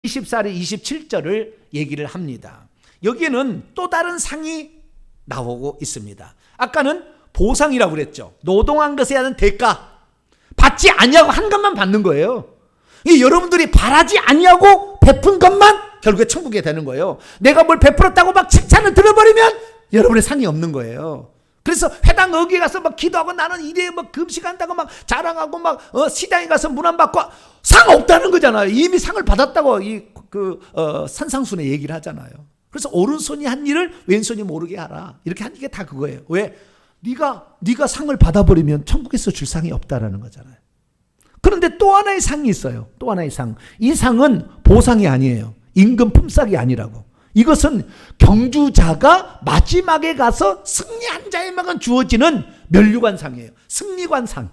24절 27절을 얘기를 합니다. 여기에는 또 다른 상이 나오고 있습니다. 아까는 보상이라고 그랬죠. 노동한 것에 대한 대가, 받지 아니하고 한 것만 받는 거예요. 여러분들이 바라지 아니하고 베푼 것만 결국에 천국에 되는 거예요. 내가 뭘 베풀었다고 막 칭찬을 들어버리면 여러분의 상이 없는 거예요. 그래서 회당 어귀에 가서 막 기도하고 나는 이래 막 금식한다고 막 자랑하고 막 시장에 가서 문 안 받고 상 없다는 거잖아요. 이미 상을 받았다고 산상순에 얘기를 하잖아요. 그래서 오른손이 한 일을 왼손이 모르게 하라. 이렇게 하는 게 다 그거예요. 왜? 네가 상을 받아버리면 천국에서 줄 상이 없다라는 거잖아요. 그런데 또 하나의 상이 있어요. 또 하나의 상. 이 상은 보상이 아니에요. 임금 품삯이 아니라고. 이것은 경주자가 마지막에 가서 승리한 자에만 주어지는 면류관상이에요. 승리관상.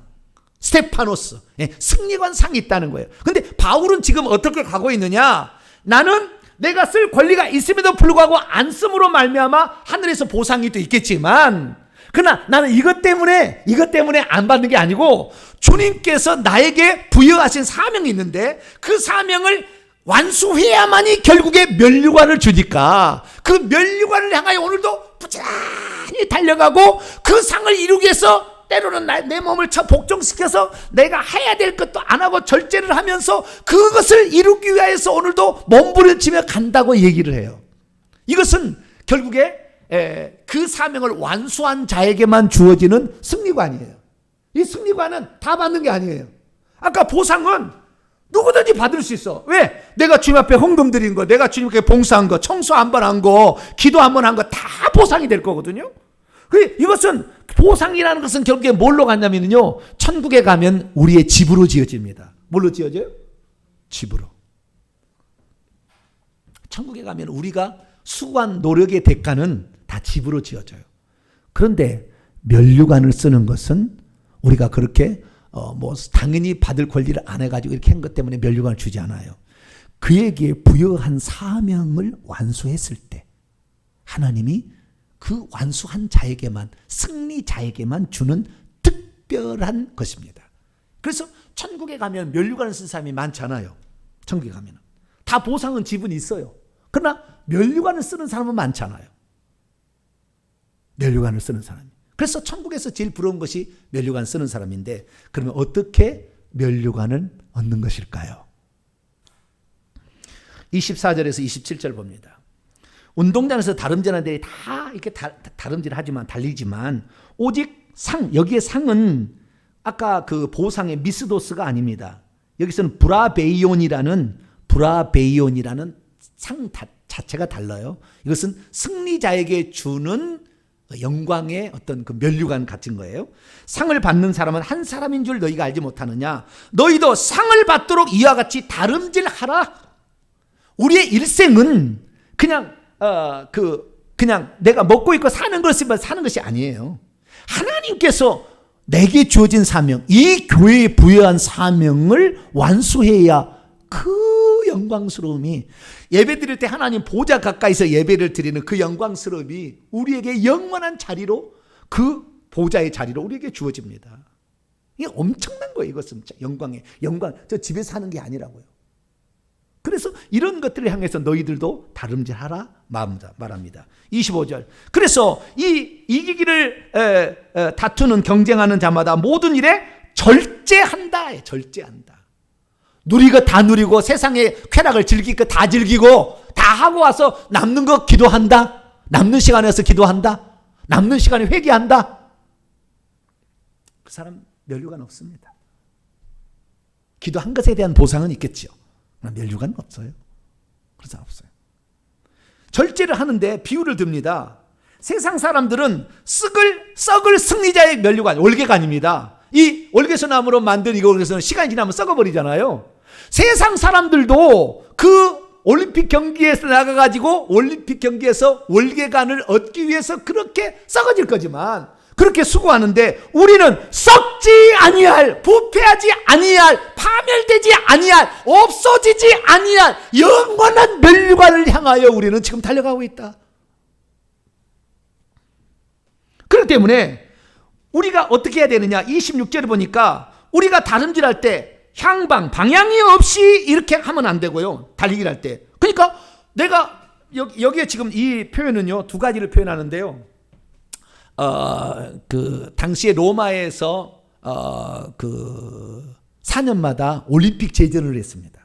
스테파노스. 승리관상이 있다는 거예요. 근데 바울은 지금 어떻게 가고 있느냐? 나는 내가 쓸 권리가 있음에도 불구하고 안 씀으로 말미암아 하늘에서 보상이 또 있겠지만, 그러나 나는 이것 때문에 안 받는 게 아니고 주님께서 나에게 부여하신 사명이 있는데 그 사명을 완수해야만이 결국에 면류관을 주니까 그 면류관을 향하여 오늘도 부지런히 달려가고 그 상을 이루기 위해서 때로는 내 몸을 복종시켜서 내가 해야 될 것도 안 하고 절제를 하면서 그것을 이루기 위해서 오늘도 몸부림치며 간다고 얘기를 해요. 이것은 결국에 그 사명을 완수한 자에게만 주어지는 승리관이에요. 이 승리관은 다 받는 게 아니에요. 아까 보상은 누구든지 받을 수 있어. 왜? 내가 주님 앞에 헌금 드린 거, 내가 주님께 봉사한 거, 청소 한 번 한 거, 기도 한 번 한 거 다 보상이 될 거거든요. 이것은 보상이라는 것은 결국에 뭘로 갔냐면요, 천국에 가면 우리의 집으로 지어집니다. 뭘로 지어져요? 집으로. 천국에 가면 우리가 수고한 노력의 대가는 다 집으로 지어져요. 그런데 면류관을 쓰는 것은 우리가 그렇게 당연히 받을 권리를 안 해가지고 이렇게 한 것 때문에 면류관을 주지 않아요. 그에게 부여한 사명을 완수했을 때 하나님이 그 완수한 자에게만, 승리자에게만 주는 특별한 것입니다. 그래서 천국에 가면 면류관을 쓴 사람이 많잖아요. 천국에 가면 다 보상은 집은 있어요. 그러나 면류관을 쓰는 사람은 많잖아요. 면류관을 쓰는 사람이. 그래서 천국에서 제일 부러운 것이 면류관 쓰는 사람인데, 그러면 어떻게 면류관을 얻는 것일까요? 24절에서 27절 봅니다. 운동장에서 다름질하는 데에 다 이렇게 다름질하지만 달리지만 오직 여기에 상은 아까 그 보상의 미스도스가 아닙니다. 여기서는 브라베이온이라는 상 자체가 달라요. 이것은 승리자에게 주는 영광의 어떤 그 면류관 같은 거예요. 상을 받는 사람은 한 사람인 줄 너희가 알지 못하느냐? 너희도 상을 받도록 이와 같이 다름질하라. 우리의 일생은 그냥 내가 먹고 있고 사는 것이 아니에요. 하나님께서 내게 주어진 사명, 이 교회에 부여한 사명을 완수해야 그 영광스러움이, 예배 드릴 때 하나님 보좌 가까이서 예배를 드리는 그 영광스러움이 우리에게 영원한 자리로, 그 보좌의 자리로 우리에게 주어집니다. 이게 엄청난 거예요. 이것은 영광, 저 집에서 하는 게 아니라고요. 그래서 이런 것들을 향해서 너희들도 다름질하라 말합니다. 25절. 그래서 이기기를 다투는, 경쟁하는 자마다 모든 일에 절제한다. 절제한다. 누릴 거 다 누리고 세상의 쾌락을 즐길 거 다 즐기고 다 하고 와서 남는 거 기도한다. 남는 시간에 와서 기도한다. 남는 시간에 회개한다. 그 사람 면류관 없습니다. 기도한 것에 대한 보상은 있겠죠. 면류관은 없어요. 그래서 없어요. 절제를 하는데 비유를 듭니다. 세상 사람들은 썩을 승리자의 면류관, 월계가 아닙니다. 이 월계소나무로 만든 이거에서는 시간이 지나면 썩어버리잖아요. 세상 사람들도 그 올림픽 경기에서 나가가지고 올림픽 경기에서 월계관을 얻기 위해서 그렇게 썩어질 거지만, 그렇게 수고하는데 우리는 썩지 아니할, 부패하지 아니할, 파멸되지 아니할, 없어지지 아니할 영원한 면류관을 향하여 우리는 지금 달려가고 있다. 그렇기 때문에 우리가 어떻게 해야 되느냐? 26절을 보니까 우리가 다름질할 때 향방, 방향이 없이 이렇게 하면 안 되고요. 달리기를 할 때. 그러니까 내가 여기에 지금 이 표현은요, 두 가지를 표현하는데요. 그 당시에 로마에서 그 4년마다 올림픽 제전을 했습니다.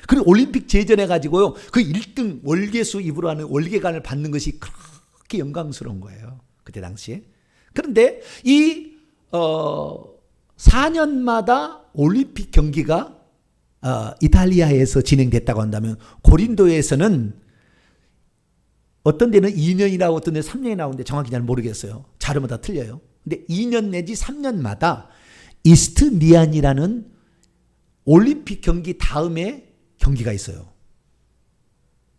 그리고 올림픽 제전해 가지고요, 그 1등 월계수 입으로 하는 월계관을 받는 것이 그렇게 영광스러운 거예요. 그때 당시에. 그런데 이 4년마다 올림픽 경기가 이탈리아에서 진행됐다고 한다면, 고린도에서는 어떤 데는 2년이라고 어떤 데는 3년이 나오는데 정확히 잘 모르겠어요. 자료마다 틀려요. 근데 2년 내지 3년마다 이스트미안이라는 올림픽 경기 다음에 경기가 있어요.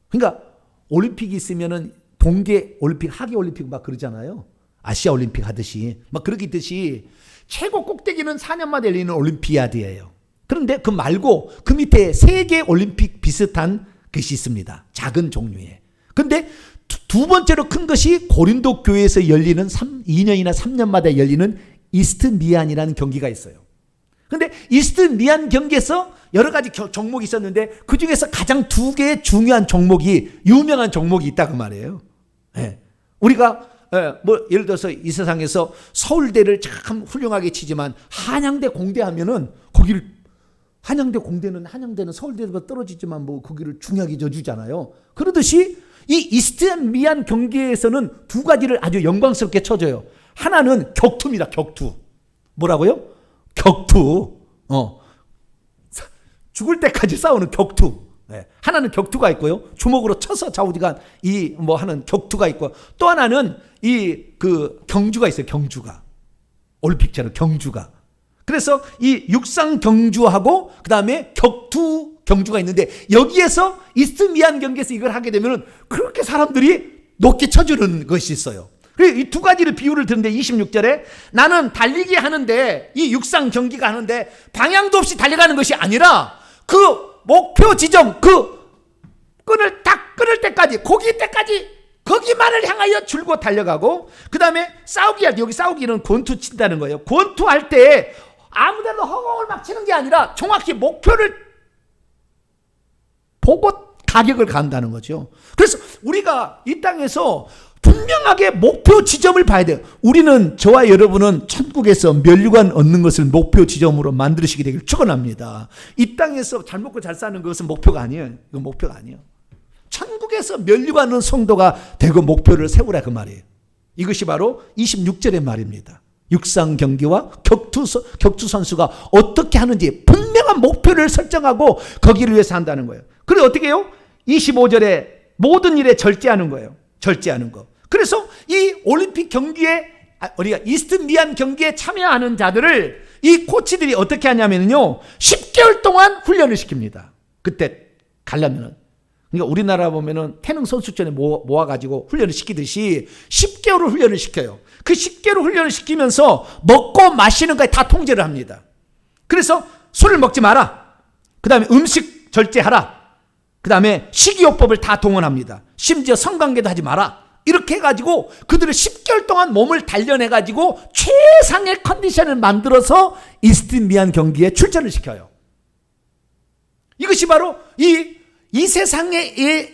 그러니까 올림픽이 있으면은 동계 올림픽, 하계 올림픽 막 그러잖아요. 아시아 올림픽 하듯이 막 그렇게 있듯이 최고 꼭대기는 4년마다 열리는 올림피아드예요. 그런데 그 말고 그 밑에 세계 올림픽 비슷한 것이 있습니다. 작은 종류의. 근데 두 번째로 큰 것이 고린도 교회에서 열리는 2년이나 3년마다 열리는 이스트미안이라는 경기가 있어요. 근데 이스트미안 경기에서 여러 가지 종목이 있었는데 그 중에서 가장 두 개의 중요한 종목이, 유명한 종목이 있다고 말이에요. 네. 우리가 뭐 예를 들어서 이 세상에서 서울대를 참 훌륭하게 치지만 한양대 공대 하면은 거기를, 한양대는 서울대보다 떨어지지만 뭐 거기를 중요하게 져주잖아요. 그러듯이 이 이스트미안 경기에서는 두 가지를 아주 영광스럽게 쳐줘요. 하나는 격투입니다. 격투. 뭐라고요? 격투. 죽을 때까지 싸우는 격투. 네. 하나는 격투가 있고요. 주먹으로 쳐서 좌우지간 이 뭐 하는 격투가 있고, 또 하나는 이 그 경주가 있어요. 경주가. 올림픽처럼 경주가. 그래서 이 육상 경주하고 그다음에 격투 경주가 있는데, 여기에서 이스트미안 경기에서 이걸 하게 되면 그렇게 사람들이 높게 쳐주는 것이 있어요. 그래서 이 두 가지를 비유를 드는데 26절에 나는 달리기 하는데, 이 육상 경기가 하는데 방향도 없이 달려가는 것이 아니라 그 목표 지점, 그 끊을 때까지, 고기 때까지 거기만을 향하여 줄고 달려가고, 그 다음에 싸우기 할 때, 여기 싸우기는 권투 친다는 거예요. 권투 할 때 아무데나 허공을 막 치는 게 아니라 정확히 목표를 보고 가격을 간다는 거죠. 그래서 우리가 이 땅에서 분명하게 목표 지점을 봐야 돼요. 우리는, 저와 여러분은 천국에서 면류관 얻는 것을 목표 지점으로 만들으시게 되길 축원합니다. 이 땅에서 잘 먹고 잘 사는 것은 목표가 아니에요. 이건 목표가 아니에요. 천국에서 면류관 얻는 성도가 되고 목표를 세우라, 그 말이에요. 이것이 바로 26절의 말입니다. 육상 경기와 격투 선수가 어떻게 하는지 분명한 목표를 설정하고 거기를 위해서 한다는 거예요. 그리고 어떻게 해요? 25절에 모든 일에 절제하는 거예요. 절제하는 거. 그래서 이 올림픽 경기에, 우리가 이스트미안 경기에 참여하는 자들을 이 코치들이 어떻게 하냐면요, 10개월 동안 훈련을 시킵니다. 그때 가려면은. 그러니까 우리나라 보면은 태능 선수촌에 모아가지고 훈련을 시키듯이 10개월을 훈련을 시켜요. 그 10개월 훈련을 시키면서 먹고 마시는 거에 다 통제를 합니다. 그래서 술을 먹지 마라. 그 다음에 음식 절제하라. 그 다음에 식이요법을 다 동원합니다. 심지어 성관계도 하지 마라. 이렇게 해가지고 그들을 10개월 동안 몸을 단련해가지고 최상의 컨디션을 만들어서 이스트미안 경기에 출전을 시켜요. 이것이 바로 이 세상에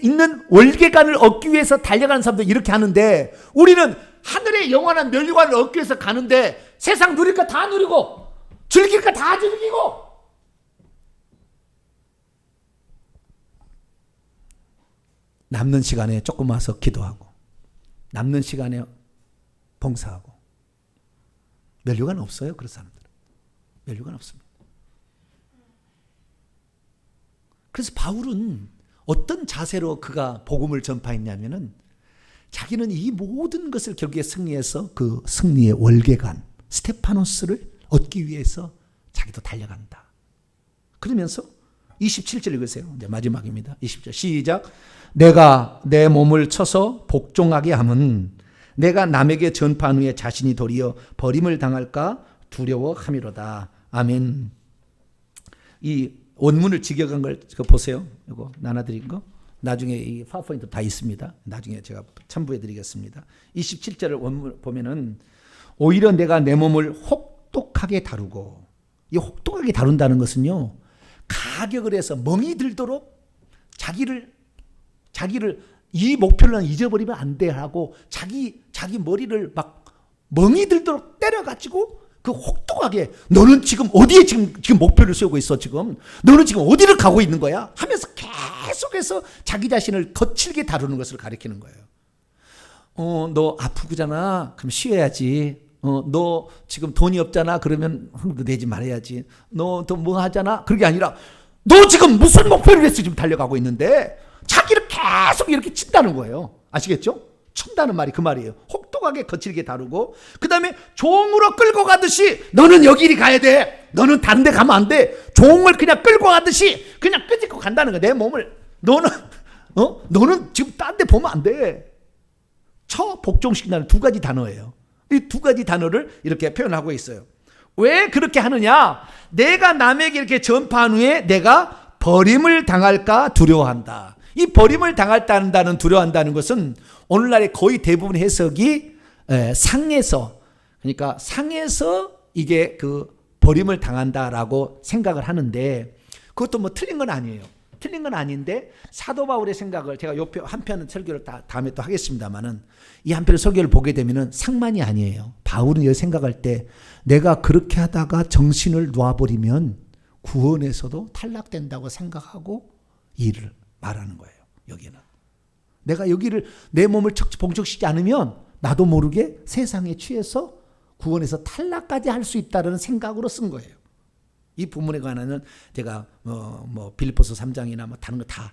있는 월계관을 얻기 위해서 달려가는 사람들 이렇게 하는데, 우리는 하늘의 영원한 면류관을 얻기 위해서 가는데 세상 누릴 거 다 누리고 즐길 거 다 즐기고, 남는 시간에 조금 와서 기도하고 남는 시간에 봉사하고. 면류관 없어요. 그런 사람들은 면류관 없습니다. 그래서 바울은 어떤 자세로 그가 복음을 전파했냐면은, 자기는 이 모든 것을 결국에 승리해서 그 승리의 월계관 스테파노스를 얻기 위해서 자기도 달려간다. 그러면서 27절 읽으세요. 이제 마지막입니다. 20절 시작. 내가 내 몸을 쳐서 복종하게 함은 내가 남에게 전파한 후에 자신이 도리어 버림을 당할까 두려워함이로다. 아멘. 이 원문을 직역한 걸 보세요. 이거 나눠드린 거. 나중에 이 파워포인트 다 있습니다. 나중에 제가 첨부해 드리겠습니다. 27절을 원문 보면은, 오히려 내가 내 몸을 혹독하게 다루고 이 혹독하게 다룬다는 것은요, 가격을 해서 멍이 들도록 자기를 이 목표를 잊어버리면 안 돼 하고 자기 머리를 막 멍이 들도록 때려가지고 그 혹독하게 너는 지금 어디에 지금 목표를 세우고 있어 지금 너는 지금 어디를 가고 있는 거야 하면서 계속해서 자기 자신을 거칠게 다루는 것을 가리키는 거예요. 너 아프잖아. 그럼 쉬어야지. 너 지금 돈이 없잖아. 그러면 흥도 내지 말아야지. 너 또 뭐 하잖아. 그게 아니라 너 지금 무슨 목표를 위해서 지금 달려가고 있는데 자기를 계속 이렇게 친다는 거예요. 아시겠죠? 친다는 말이 그 말이에요. 혹독하게 거칠게 다루고 그 다음에 종으로 끌고 가듯이 너는 여기를 가야 돼. 너는 다른 데 가면 안 돼. 종을 그냥 끌고 가듯이 그냥 끄집고 간다는 거야. 내 몸을. 너는 지금 딴 데 보면 안 돼. 복종시킨다는 두 가지 단어예요. 이 두 가지 단어를 이렇게 표현하고 있어요. 왜 그렇게 하느냐? 내가 남에게 이렇게 전파한 후에 내가 버림을 당할까 두려워한다. 이 버림을 당할다는 두려워한다는 것은 오늘날의 거의 대부분 해석이 상에서, 그러니까 상에서 이게 그 버림을 당한다라고 생각을 하는데 그것도 뭐 틀린 건 아니에요. 틀린 건 아닌데 사도 바울의 생각을 제가 요 한편 설교를 다음에 또 하겠습니다만은 이 한편의 설교를 보게 되면은 상만이 아니에요. 바울은 여기 생각할 때 내가 그렇게 하다가 정신을 놔버리면 구원에서도 탈락된다고 생각하고 일을 말하는 거예요. 여기는 내가 여기를 내 몸을 봉적시키지 않으면 나도 모르게 세상에 취해서 구원에서 탈락까지 할 수 있다는 생각으로 쓴 거예요. 이 부분에 관한은 제가 빌립보서 3장이나 뭐 다른 거 다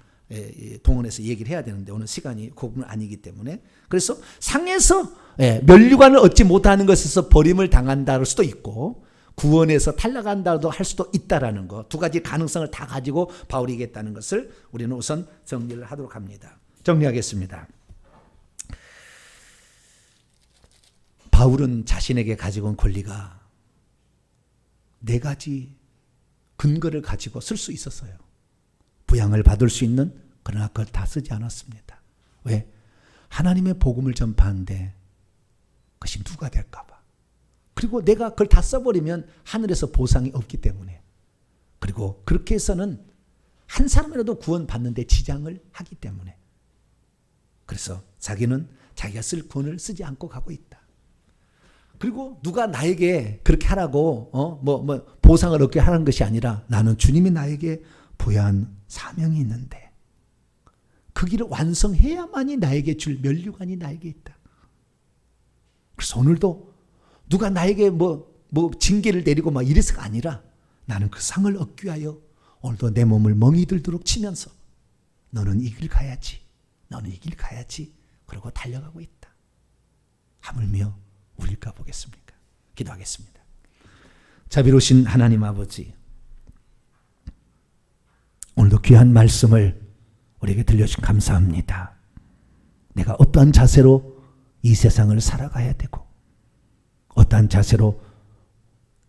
동원해서 얘기를 해야 되는데 오늘 시간이 그 부분은 아니기 때문에 그래서 상에서 면류관을 얻지 못하는 것에서 버림을 당한다를 수도 있고 구원에서 탈락한다도 할 수도 있다라는 거 두 가지 가능성을 다 가지고 바울이 얘기했다는 것을 우리는 우선 정리를 하도록 합니다. 정리하겠습니다. 바울은 자신에게 가지고 온 권리가 네 가지 근거를 가지고 쓸 수 있었어요. 부양을 받을 수 있는, 그러나 그걸 다 쓰지 않았습니다. 왜? 하나님의 복음을 전파하는데 그것이 누가 될까 봐. 그리고 내가 그걸 다 써버리면 하늘에서 보상이 없기 때문에. 그리고 그렇게 해서는 한 사람이라도 구원받는데 지장을 하기 때문에. 그래서 자기는 자기가 쓸 구원을 쓰지 않고 가고 있다. 그리고 누가 나에게 그렇게 하라고 보상을 얻게 하는 것이 아니라 나는 주님이 나에게 부여한 사명이 있는데 그 길을 완성해야만이 나에게 줄 면류관이 나에게 있다. 그래서 오늘도 누가 나에게 징계를 내리고 막 이래서가 아니라 나는 그 상을 얻기 위하여 오늘도 내 몸을 멍이 들도록 치면서 너는 이 길 가야지. 너는 이 길 가야지. 그러고 달려가고 있다. 하물며 우릴까 보겠습니까? 기도하겠습니다. 자비로우신 하나님 아버지, 오늘도 귀한 말씀을 우리에게 들려주신 감사합니다. 내가 어떠한 자세로 이 세상을 살아가야 되고 어떠한 자세로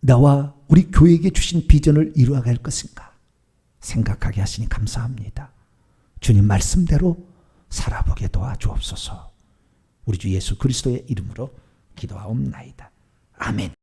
나와 우리 교회에게 주신 비전을 이루어갈 것인가 생각하게 하시니 감사합니다. 주님 말씀대로 살아보게 도와주옵소서. 우리 주 예수 그리스도의 이름으로 기도하옵나이다. 아멘.